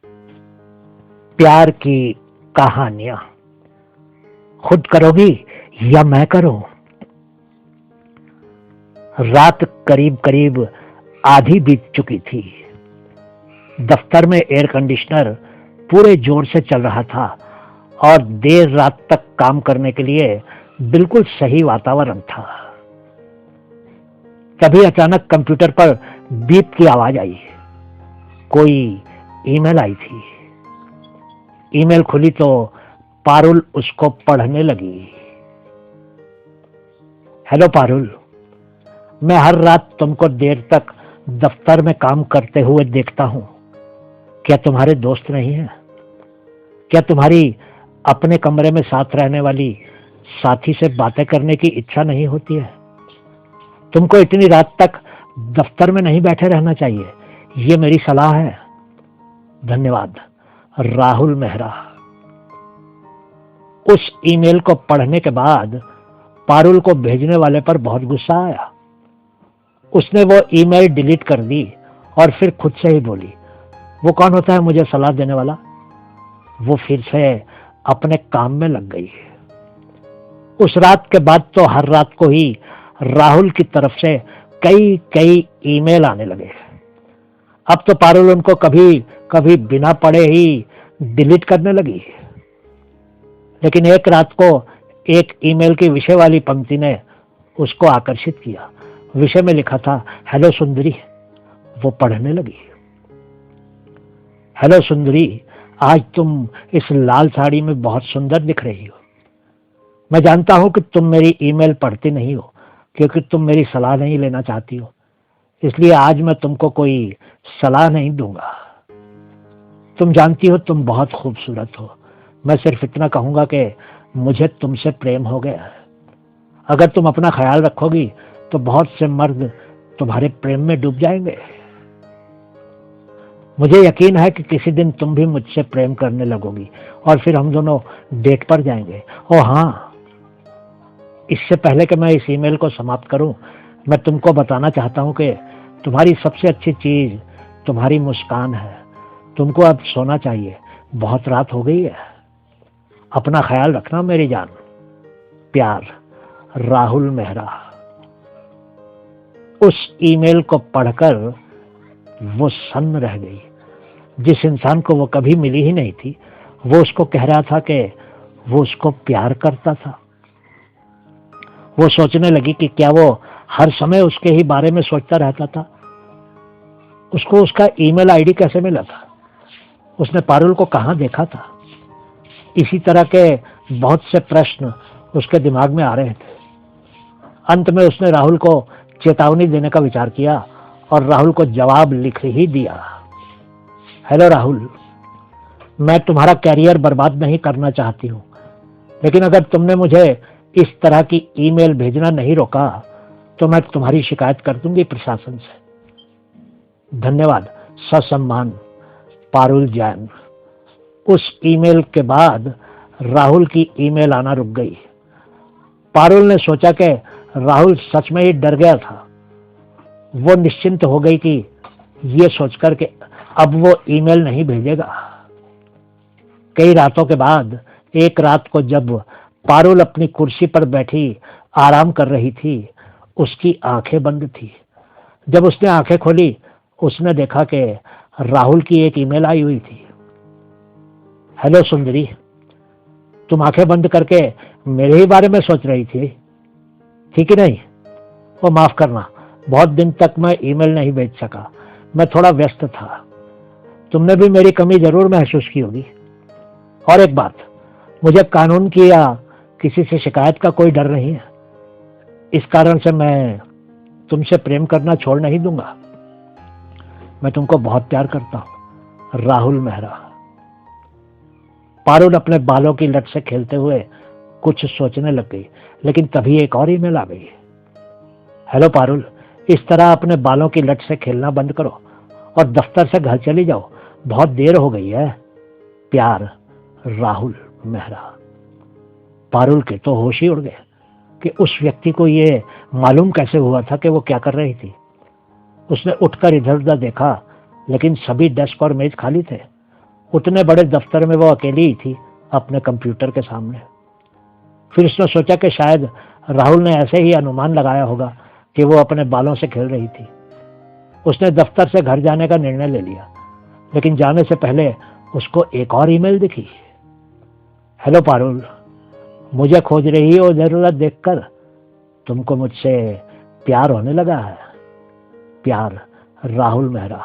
प्यार की कहानियां खुद करोगी या मैं करूं? रात करीब करीब आधी बीत चुकी थी। दफ्तर में एयर कंडीशनर पूरे जोर से चल रहा था और देर रात तक काम करने के लिए बिल्कुल सही वातावरण था। तभी अचानक कंप्यूटर पर बीप की आवाज आई। कोई ईमेल आई थी। ईमेल खुली तो पारुल उसको पढ़ने लगी। हेलो पारुल, मैं हर रात तुमको देर तक दफ्तर में काम करते हुए देखता हूं। क्या तुम्हारे दोस्त नहीं हैं? क्या तुम्हारी अपने कमरे में साथ रहने वाली साथी से बातें करने की इच्छा नहीं होती है? तुमको इतनी रात तक दफ्तर में नहीं बैठे रहना चाहिए, ये मेरी सलाह है। धन्यवाद, राहुल मेहरा। उस ईमेल को पढ़ने के बाद पारुल को भेजने वाले पर बहुत गुस्सा आया। उसने वो ईमेल डिलीट कर दी और फिर खुद से ही बोली, वो कौन होता है मुझे सलाह देने वाला? वो फिर से अपने काम में लग गई। उस रात के बाद तो हर रात को ही राहुल की तरफ से कई कई ईमेल आने लगे। अब तो पारुल उनको कभी कभी बिना पढ़े ही डिलीट करने लगी। लेकिन एक रात को एक ईमेल की विषय वाली पंक्ति ने उसको आकर्षित किया। विषय में लिखा था, हेलो सुंदरी। वो पढ़ने लगी। हेलो सुंदरी, आज तुम इस लाल साड़ी में बहुत सुंदर दिख रही हो। मैं जानता हूं कि तुम मेरी ईमेल पढ़ती नहीं हो क्योंकि तुम मेरी सलाह नहीं लेना चाहती हो, इसलिए आज मैं तुमको कोई सलाह नहीं दूंगा। तुम जानती हो तुम बहुत खूबसूरत हो। मैं सिर्फ इतना कहूंगा कि मुझे तुमसे प्रेम हो गया है। अगर तुम अपना ख्याल रखोगी तो बहुत से मर्द तुम्हारे प्रेम में डूब जाएंगे। मुझे यकीन है कि किसी दिन तुम भी मुझसे प्रेम करने लगोगी और फिर हम दोनों डेट पर जाएंगे। ओ हाँ, इससे पहले कि मैं इस ईमेल को समाप्त करूं, मैं तुमको बताना चाहता हूं कि तुम्हारी सबसे अच्छी चीज तुम्हारी मुस्कान है। तुमको अब सोना चाहिए, बहुत रात हो गई है। अपना ख्याल रखना मेरी जान। प्यार, राहुल मेहरा। उस ईमेल को पढ़कर वो सन्न रह गई। जिस इंसान को वो कभी मिली ही नहीं थी, वो उसको कह रहा था कि वो उसको प्यार करता था। वो सोचने लगी कि क्या वो हर समय उसके ही बारे में सोचता रहता था। उसको उसका ईमेल आईडी कैसे मिला था? उसने पारुल को कहां देखा था? इसी तरह के बहुत से प्रश्न उसके दिमाग में आ रहे थे। अंत में उसने राहुल को चेतावनी देने का विचार किया और राहुल को जवाब लिख ही दिया। हेलो राहुल, मैं तुम्हारा कैरियर बर्बाद नहीं करना चाहती हूँ, लेकिन अगर तुमने मुझे इस तरह की ईमेल भेजना नहीं रोका तो मैं तुम्हारी शिकायत कर दूंगी प्रशासन से। धन्यवाद, ससम्मान, पारुल जैन। उस ईमेल के बाद राहुल की ईमेल आना रुक गई। पारुल ने सोचा कि राहुल सच में ही डर गया था। वो निश्चिंत हो गई कि ये सोचकर कि अब वो ईमेल नहीं भेजेगा। कई रातों के बाद एक रात को जब पारुल अपनी कुर्सी पर बैठी आराम कर रही थी, उसकी आंखें बंद थी। जब उसने आंखें खोली, उसने देखा कि राहुल की एक ईमेल आई हुई थी। हेलो सुंदरी, तुम आंखें बंद करके मेरे ही बारे में सोच रही थी, ठीक ही नहीं? वो माफ करना, बहुत दिन तक मैं ईमेल नहीं भेज सका। मैं थोड़ा व्यस्त था। तुमने भी मेरी कमी जरूर महसूस की होगी। और एक बात, मुझे कानून की या किसी से शिकायत का कोई डर नहीं है। इस कारण से मैं तुमसे प्रेम करना छोड़ नहीं दूंगा। मैं तुमको बहुत प्यार करता हूं, राहुल मेहरा। पारुल अपने बालों की लट से खेलते हुए कुछ सोचने लग गई, लेकिन तभी एक और ईमेल आ गई। हेलो पारुल, इस तरह अपने बालों की लट से खेलना बंद करो और दफ्तर से घर चली जाओ, बहुत देर हो गई है। प्यार, राहुल मेहरा। पारुल के तो होश ही उड़ गए कि उस व्यक्ति को ये मालूम कैसे हुआ था कि वो क्या कर रही थी। उसने उठकर इधर उधर देखा, लेकिन सभी डेस्क और मेज खाली थे उतने बड़े दफ्तर में वो अकेली ही थी अपने कंप्यूटर के सामने। फिर उसने सोचा कि शायद राहुल ने ऐसे ही अनुमान लगाया होगा कि वो अपने बालों से खेल रही थी। उसने दफ्तर से घर जाने का निर्णय ले लिया, लेकिन जाने से पहले उसको एक और ईमेल दिखी। हेलो पारुल, मुझे खोज रही हो जरूरत देखकर, तुमको मुझसे प्यार होने लगा है। प्यार, राहुल मेहरा।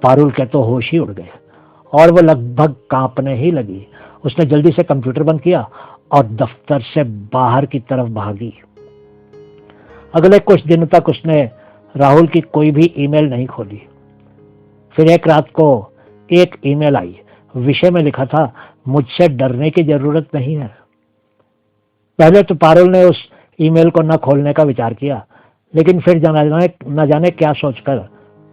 पारुल के तो होश ही उड़ गए और वो लगभग कांपने ही लगी। उसने जल्दी से कंप्यूटर बंद किया और दफ्तर से बाहर की तरफ भागी। अगले कुछ दिनों तक उसने राहुल की कोई भी ईमेल नहीं खोली। फिर एक रात को एक ईमेल आई। विषय में लिखा था, मुझसे डरने की जरूरत नहीं है। पहले तो पारुल ने उस ईमेल को न खोलने का विचार किया, लेकिन फिर न जाने क्या सोचकर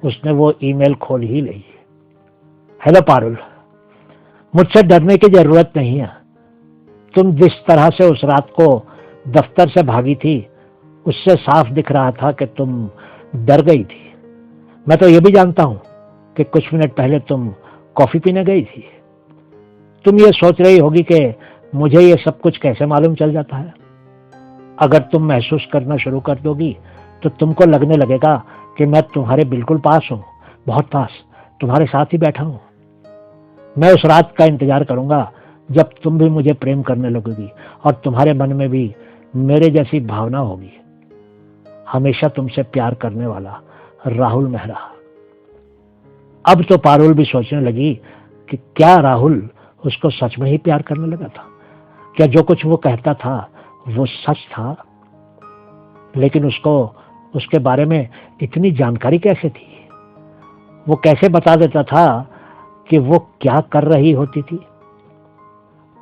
उसने वो ईमेल खोल ही ली। हेलो पारुल, मुझसे डरने की जरूरत नहीं है। तुम जिस तरह से उस रात को दफ्तर से भागी थी, उससे साफ दिख रहा था कि तुम डर गई थी। मैं तो ये भी जानता हूं कि कुछ मिनट पहले तुम कॉफी पीने गई थी। तुम ये सोच रही होगी कि मुझे ये सब कुछ कैसे मालूम चल जाता है। अगर तुम महसूस करना शुरू कर दोगी तो तुमको लगने लगेगा कि मैं तुम्हारे बिल्कुल पास हूं, बहुत पास, तुम्हारे साथ ही बैठा हूं। मैं उस रात का इंतजार करूंगा जब तुम भी मुझे प्रेम करने लगोगी और तुम्हारे मन में भी मेरे जैसी भावना होगी। हमेशा तुमसे प्यार करने वाला, राहुल मेहरा। अब तो पारुल भी सोचने लगी कि क्या राहुल उसको सच में ही प्यार करने लगा था। क्या जो कुछ वो कहता था वो सच था? लेकिन उसको उसके बारे में इतनी जानकारी कैसे थी? वो कैसे बता देता था कि वो क्या कर रही होती थी?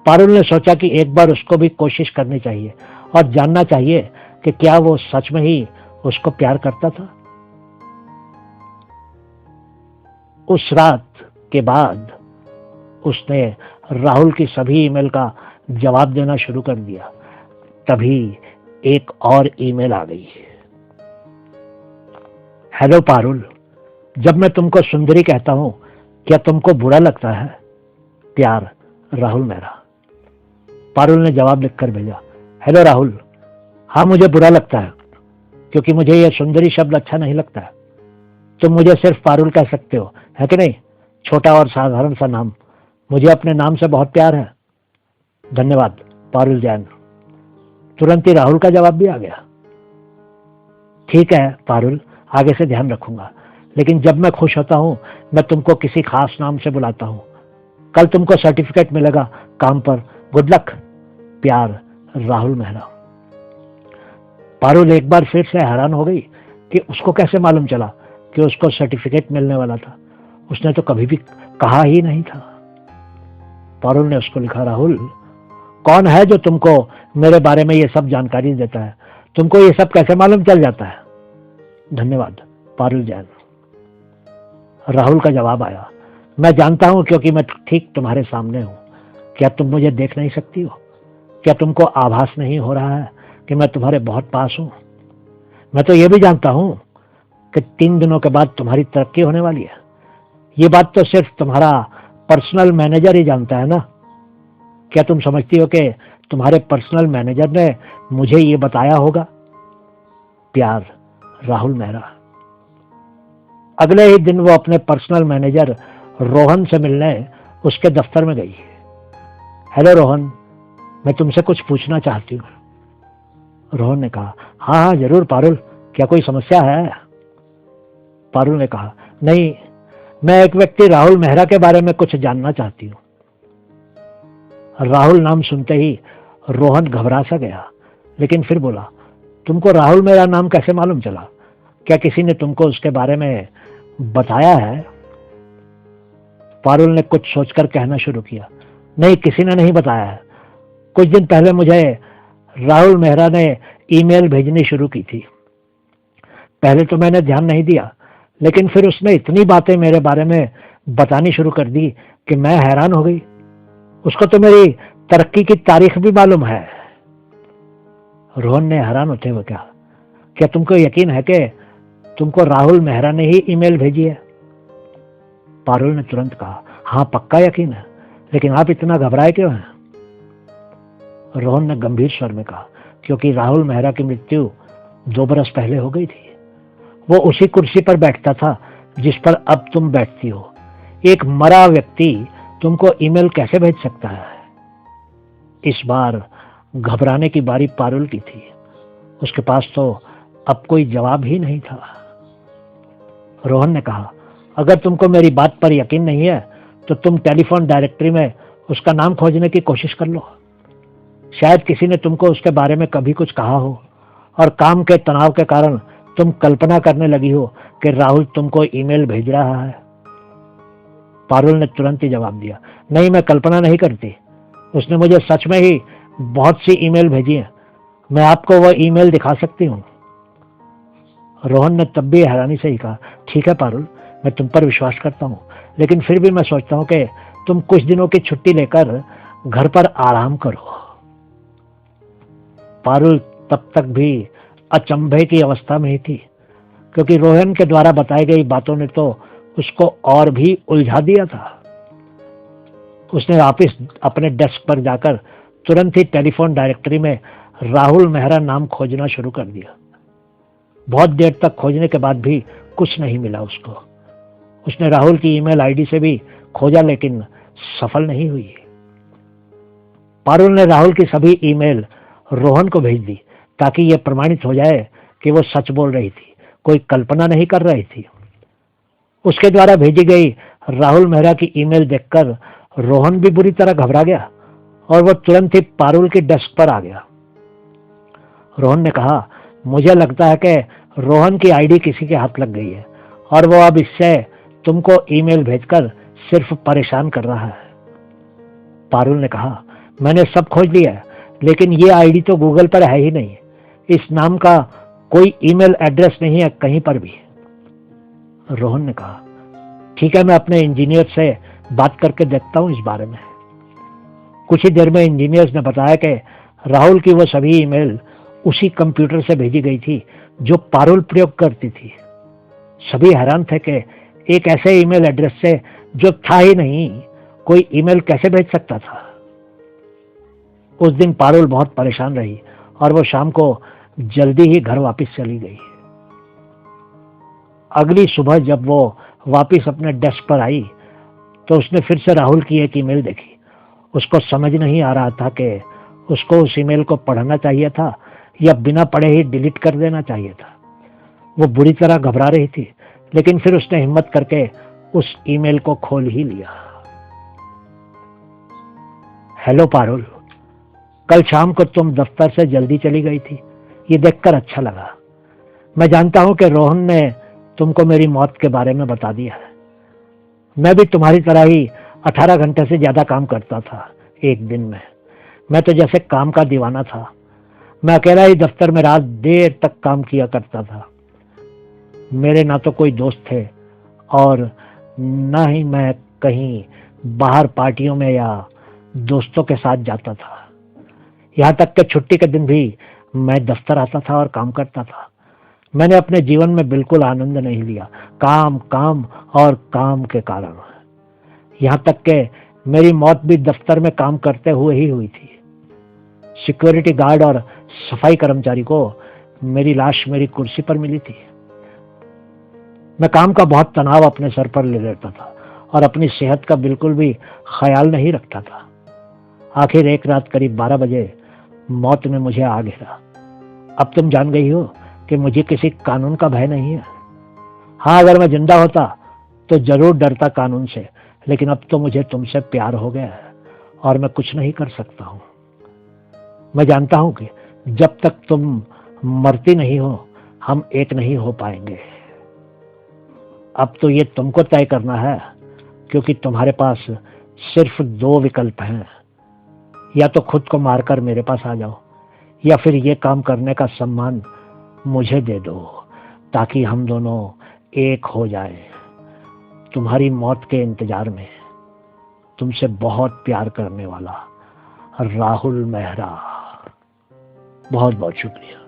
पारुल ने सोचा कि एक बार उसको भी कोशिश करनी चाहिए और जानना चाहिए कि क्या वो सच में ही उसको प्यार करता था। उस रात के बाद उसने राहुल की सभी ईमेल का जवाब देना शुरू कर दिया। तभी एक और ईमेल आ गई। हेलो पारुल, जब मैं तुमको सुंदरी कहता हूं, क्या तुमको बुरा लगता है? प्यार, राहुल मेहरा। पारुल ने जवाब लिखकर भेजा। हेलो राहुल, हाँ मुझे बुरा लगता है, क्योंकि मुझे यह सुंदरी शब्द अच्छा नहीं लगता है। तुम मुझे सिर्फ पारुल कह सकते हो, है कि नहीं? छोटा और साधारण सा नाम। मुझे अपने नाम से बहुत प्यार है। धन्यवाद, पारुल जैन। तुरंत ही राहुल का जवाब भी आ गया। ठीक है पारुल, आगे से ध्यान रखूंगा, लेकिन जब मैं खुश होता हूं मैं तुमको किसी खास नाम से बुलाता हूं। कल तुमको सर्टिफिकेट मिलेगा काम पर। Good luck. प्यार, राहुल मेहरा। पारुल एक बार फिर से हैरान हो गई कि उसको कैसे मालूम चला कि उसको सर्टिफिकेट मिलने वाला था। उसने तो कभी भी कहा ही नहीं था। पारुल ने उसको लिखा, राहुल, कौन है जो तुमको मेरे बारे में ये सब जानकारी देता है? तुमको ये सब कैसे मालूम चल जाता है? धन्यवाद, पारुल जैन। राहुल का जवाब आया, मैं जानता हूं क्योंकि मैं ठीक तुम्हारे सामने हूं। क्या तुम मुझे देख नहीं सकती हो? क्या तुमको आभास नहीं हो रहा है कि मैं तुम्हारे बहुत पास हूं? मैं तो ये भी जानता हूं कि 3 दिनों के बाद तुम्हारी तरक्की होने वाली है। ये बात तो सिर्फ तुम्हारा पर्सनल मैनेजर ही जानता है ना? क्या तुम समझती हो कि तुम्हारे पर्सनल मैनेजर ने मुझे ये बताया होगा? प्यार, राहुल मेहरा। अगले ही दिन वो अपने पर्सनल मैनेजर रोहन से मिलने उसके दफ्तर में गई। हेलो रोहन, मैं तुमसे कुछ पूछना चाहती हूँ। रोहन ने कहा, हाँ हाँ जरूर पारुल, क्या कोई समस्या है? पारुल ने कहा, नहीं, मैं एक व्यक्ति राहुल मेहरा के बारे में कुछ जानना चाहती हूँ। राहुल नाम सुनते ही रोहन घबरा सा गया, लेकिन फिर बोला, तुमको राहुल मेरा नाम कैसे मालूम चला? क्या किसी ने तुमको उसके बारे में बताया है? पारुल ने कुछ सोचकर कहना शुरू किया, नहीं, किसी ने नहीं बताया है। कुछ दिन पहले मुझे राहुल मेहरा ने ईमेल भेजनी शुरू की थी। पहले तो मैंने ध्यान नहीं दिया, लेकिन फिर उसने इतनी बातें मेरे बारे में बतानी शुरू कर दी कि मैं हैरान हो गई। उसको तो मेरी तरक्की की तारीख भी मालूम है। रोहन ने हैरान होते हुए कहा, क्या तुमको यकीन है कि तुमको राहुल मेहरा ने ही ईमेल भेजी है? पारुल ने तुरंत कहा, हाँ पक्का यकीन है, लेकिन आप इतना घबराए क्यों हैं? रोहन ने गंभीर स्वर में कहा, क्योंकि राहुल मेहरा की मृत्यु 2 बरस पहले हो गई थी। वो उसी कुर्सी पर बैठता था जिस पर अब तुम बैठती हो। एक मरा व्यक्ति तुमको ईमेल कैसे भेज सकता है? इस बार घबराने की बारी पारुल की थी। उसके पास तो अब कोई जवाब ही नहीं था। रोहन ने कहा, अगर तुमको मेरी बात पर यकीन नहीं है तो तुम टेलीफोन डायरेक्टरी में उसका नाम खोजने की कोशिश कर लो। शायद किसी ने तुमको उसके बारे में कभी कुछ कहा हो और काम के तनाव के कारण तुम कल्पना करने लगी हो कि राहुल तुमको ईमेल भेज रहा है। पारुल ने तुरंत ही जवाब दिया, नहीं, मैं कल्पना नहीं करती। उसने मुझे सच में ही बहुत सी ईमेल भेजी है। मैं आपको वह ईमेल दिखा सकती हूँ। रोहन ने तब भी हैरानी से ही कहा, ठीक है पारुल, मैं तुम पर विश्वास करता हूँ, लेकिन फिर भी मैं सोचता हूँ कि तुम कुछ दिनों की छुट्टी लेकर घर पर आराम करो। पारुल तब तक भी अचंभे की अवस्था में ही थी, क्योंकि रोहन के द्वारा बताई गई बातों ने तो उसको और भी उलझा दिया था। उसने वापिस अपने डेस्क पर जाकर तुरंत ही टेलीफोन डायरेक्टरी में राहुल मेहरा नाम खोजना शुरू कर दिया। बहुत देर तक खोजने के बाद भी कुछ नहीं मिला उसको। उसने राहुल की ईमेल आईडी से भी खोजा, लेकिन सफल नहीं हुई। पारुल ने राहुल की सभी ईमेल रोहन को भेज दी ताकि यह प्रमाणित हो जाए कि वो सच बोल रही थी, कोई कल्पना नहीं कर रही थी। उसके द्वारा भेजी गई राहुल मेहरा की ईमेल देखकर रोहन भी बुरी तरह घबरा गया और वो तुरंत ही पारुल की डेस्क पर आ गया। रोहन ने कहा, मुझे लगता है कि रोहन की आईडी किसी के हाथ लग गई है और वो अब इससे तुमको ईमेल भेजकर सिर्फ परेशान कर रहा है। पारुल ने कहा, मैंने सब खोज लिया है, लेकिन ये आईडी तो गूगल पर है ही नहीं। इस नाम का कोई ईमेल एड्रेस नहीं है कहीं पर भी। रोहन ने कहा, ठीक है, मैं अपने इंजीनियर से बात करके देखता हूं इस बारे में। कुछ ही देर में इंजीनियर्स ने बताया कि राहुल की वो सभी ईमेल उसी कंप्यूटर से भेजी गई थी जो पारुल प्रयोग करती थी। सभी हैरान थे कि एक ऐसे ईमेल एड्रेस से जो था ही नहीं कोई ईमेल कैसे भेज सकता था। उस दिन पारुल बहुत परेशान रही और वो शाम को जल्दी ही घर वापस चली गई। अगली सुबह जब वो वापस अपने डेस्क पर आई तो उसने फिर से राहुल की एक ईमेल देखी। उसको समझ नहीं आ रहा था कि उसको उस ईमेल को पढ़ना चाहिए था या बिना पढ़े ही डिलीट कर देना चाहिए था। वो बुरी तरह घबरा रही थी, लेकिन फिर उसने हिम्मत करके उस ईमेल को खोल ही लिया। हेलो पारुल, कल शाम को तुम दफ्तर से जल्दी चली गई थी, ये देखकर अच्छा लगा। मैं जानता हूं कि रोहन ने तुमको मेरी मौत के बारे में बता दिया है। मैं भी तुम्हारी तरह ही 18 घंटे से ज्यादा काम करता था एक दिन में। मैं तो जैसे काम का दीवाना था। मैं अकेला ही दफ्तर में रात देर तक काम किया करता था। मेरे ना तो कोई दोस्त थे और ना ही मैं कहीं बाहर पार्टियों में या दोस्तों के साथ जाता था। यहाँ तक कि छुट्टी के दिन भी मैं दफ्तर आता था और काम करता था। मैंने अपने जीवन में बिल्कुल आनंद नहीं लिया, काम काम और काम के कारण। यहाँ तक कि मेरी मौत भी दफ्तर में काम करते हुए ही हुई थी। सिक्योरिटी गार्ड और सफाई कर्मचारी को मेरी लाश मेरी कुर्सी पर मिली थी। मैं काम का बहुत तनाव अपने सर पर ले लेता था और अपनी सेहत का बिल्कुल भी ख्याल नहीं रखता था। आखिर एक रात करीब 12 बजे मौत ने मुझे आ घेरा। अब तुम जान गई हो कि मुझे किसी कानून का भय नहीं है। हाँ, अगर मैं जिंदा होता तो जरूर डरता कानून से, लेकिन अब तो मुझे तुमसे प्यार हो गया है और मैं कुछ नहीं कर सकता हूं। मैं जानता हूं कि जब तक तुम मरती नहीं हो हम एक नहीं हो पाएंगे। अब तो ये तुमको तय करना है, क्योंकि तुम्हारे पास सिर्फ 2 विकल्प हैं। या तो खुद को मारकर मेरे पास आ जाओ, या फिर ये काम करने का सम्मान मुझे दे दो ताकि हम दोनों एक हो जाएं। तुम्हारी मौत के इंतजार में तुमसे बहुत प्यार करने वाला राहुल मेहरा। बहुत बहुत शुक्रिया।